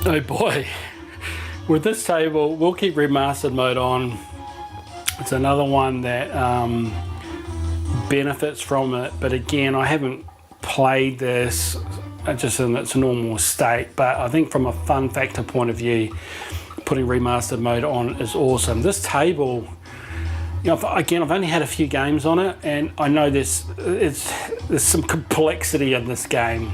Oh boy, with this table, we'll keep remastered mode on. It's another one that benefits from it, but again, I haven't played this just in its normal state, but I think from a fun factor point of view, putting remastered mode on is awesome. This table, you know, again, I've only had a few games on it, and I know there's some complexity in this game.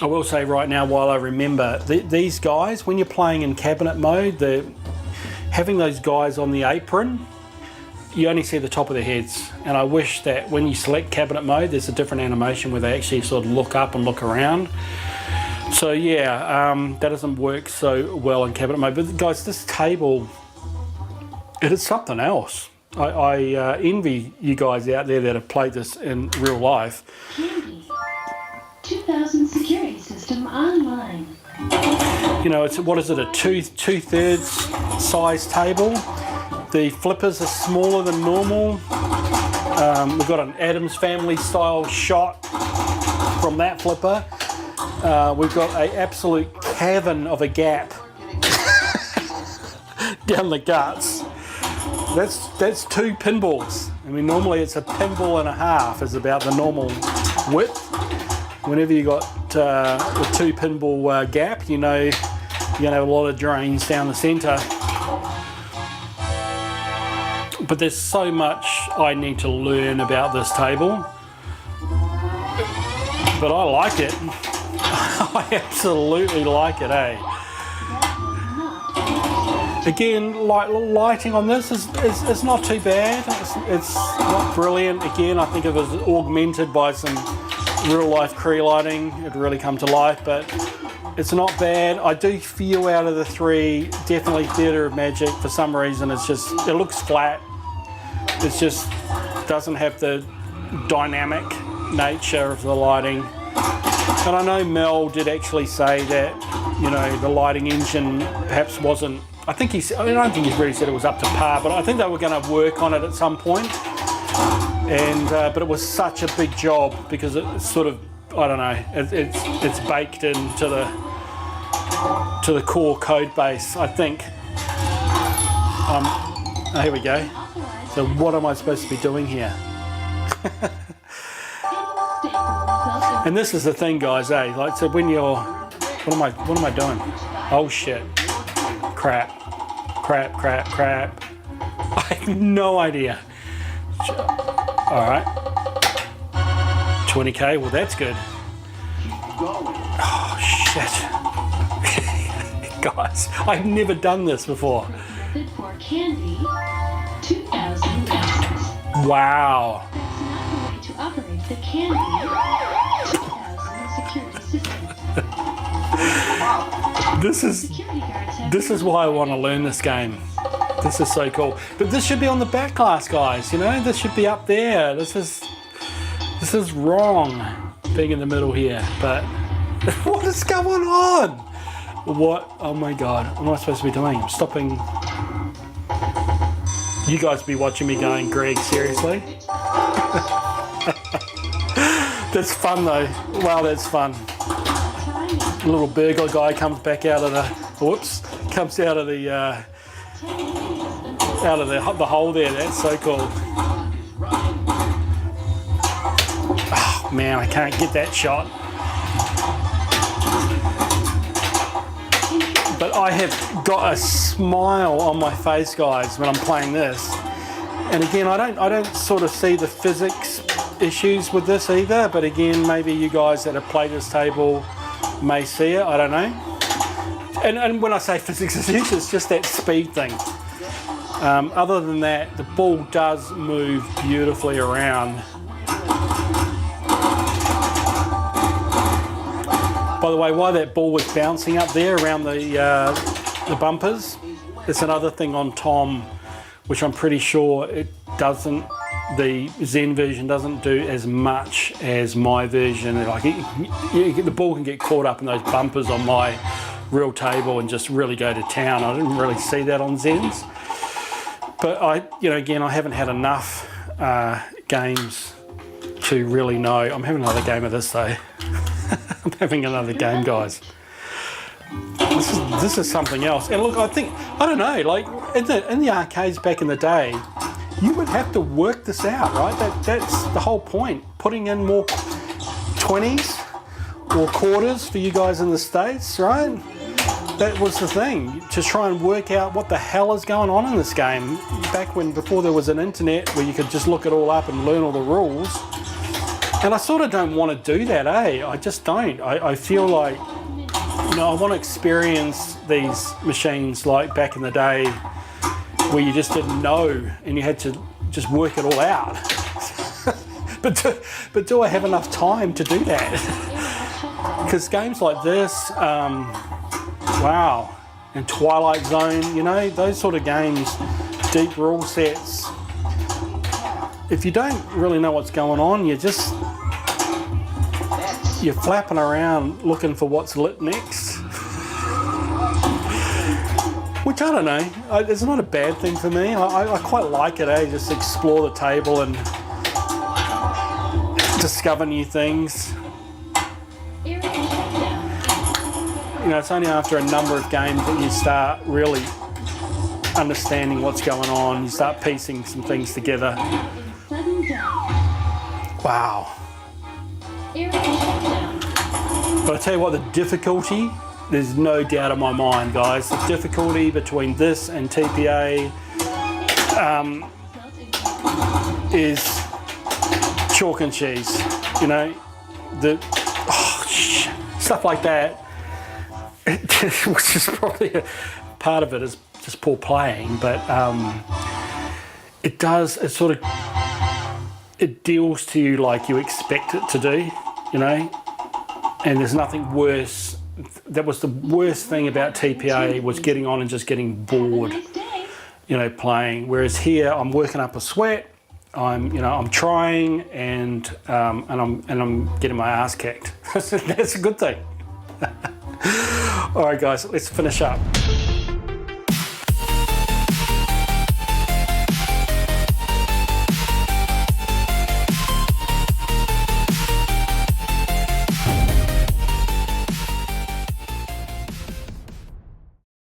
I will say right now, while I remember, these guys, when you're playing in cabinet mode, having those guys on the apron, you only see the top of their heads. And I wish that when you select cabinet mode, there's a different animation where they actually sort of look up and look around. So yeah, that doesn't work so well in cabinet mode. But guys, this table, it is something else. I envy you guys out there that have played this in real life. 2000 security system online. You know, it's, what is it, a two-thirds size table. The flippers are smaller than normal. We've got an Addams Family style shot from that flipper. We've got an absolute cavern of a gap down the guts. That's two pinballs. I mean, normally it's a pinball and a half is about the normal width. Whenever you got a two pinball gap, you know you're gonna have a lot of drains down the center. But there's so much I need to learn about this table. But I like it. I absolutely like it, eh? Again, lighting on this is not too bad. It's not brilliant. Again, I think if it was augmented by some real life Cree lighting, it'd really come to life, but it's not bad. I do feel out of the three, definitely Theatre of Magic, for some reason, it looks flat. It just doesn't have the dynamic nature of the lighting. And I know Mel did actually say that, you know, the lighting engine perhaps wasn't, I don't think he's really said it was up to par, but I think they were going to work on it at some point. And but it was such a big job because it's sort of, I don't know, it's baked into the core code base, I think. Oh, here we go. So what am I supposed to be doing here? And this is the thing, guys, eh? Like, so when you're, what am I doing? Oh shit. Crap. I have no idea. All right. 20K, well that's good. Oh shit. Guys, I've never done this before. For candy, 2000 pesos. Wow. That's not the way to operate the candy 2000 security system. This is why I want to learn this game. This is so cool. But this should be on the back glass, guys, you know? This should be up there. This is wrong, being in the middle here. But what is going on? What? Oh my God. What am I supposed to be doing? I'm stopping. You guys be watching me going, Greg, seriously? That's fun though. Wow, that's fun. A little burglar guy comes back out of the, comes out of the hole there. That's so cool. Oh man, I can't get that shot. But I have got a smile on my face, guys, when I'm playing this. And again, I don't sort of see the physics issues with this either. But again, maybe you guys that have played this table may see it. I don't know. And when I say physics issues, it's just that speed thing. Other than that, the ball does move beautifully around. By the way, while that ball was bouncing up there around the bumpers, it's another thing on Tom, which I'm pretty sure it doesn't, the Zen version doesn't do as much as my version. Like the ball can get caught up in those bumpers on my real table and just really go to town. I didn't really see that on Zen's. But again, I haven't had enough games to really know. I'm having another game of this though. I'm having another game, guys. This is something else. And look, I don't know, like in the arcades back in the day, you would have to work this out, right? That's the whole point. Putting in more 20s or quarters for you guys in the States, right? That was the thing, to try and work out what the hell is going on in this game. Back before there was an internet where you could just look it all up and learn all the rules. And I sort of don't want to do that, eh? I just don't. I feel like, you know, I want to experience these machines like back in the day where you just didn't know and you had to just work it all out. but do I have enough time to do that? Because games like this, wow, and Twilight Zone, you know, those sort of games, deep rule sets, if you don't really know what's going on, you're flapping around looking for what's lit next. Which, I don't know, it's not a bad thing for me. I quite like it, eh? Just explore the table and discover new things. You know, it's only after a number of games that you start really understanding what's going on. You start piecing some things together. Wow. But I tell you what, the difficulty, there's no doubt in my mind, guys. The difficulty between this and TPA is chalk and cheese. You know, stuff like that. Which is probably a part of it is just poor playing, but it deals to you like you expect it to do, you know, and there's nothing worse. That was the worst thing about TPA, was getting on and just getting bored, you know, playing. Whereas here I'm working up a sweat, I'm trying, and I'm getting my ass kicked. That's a good thing. All right, guys, let's finish up.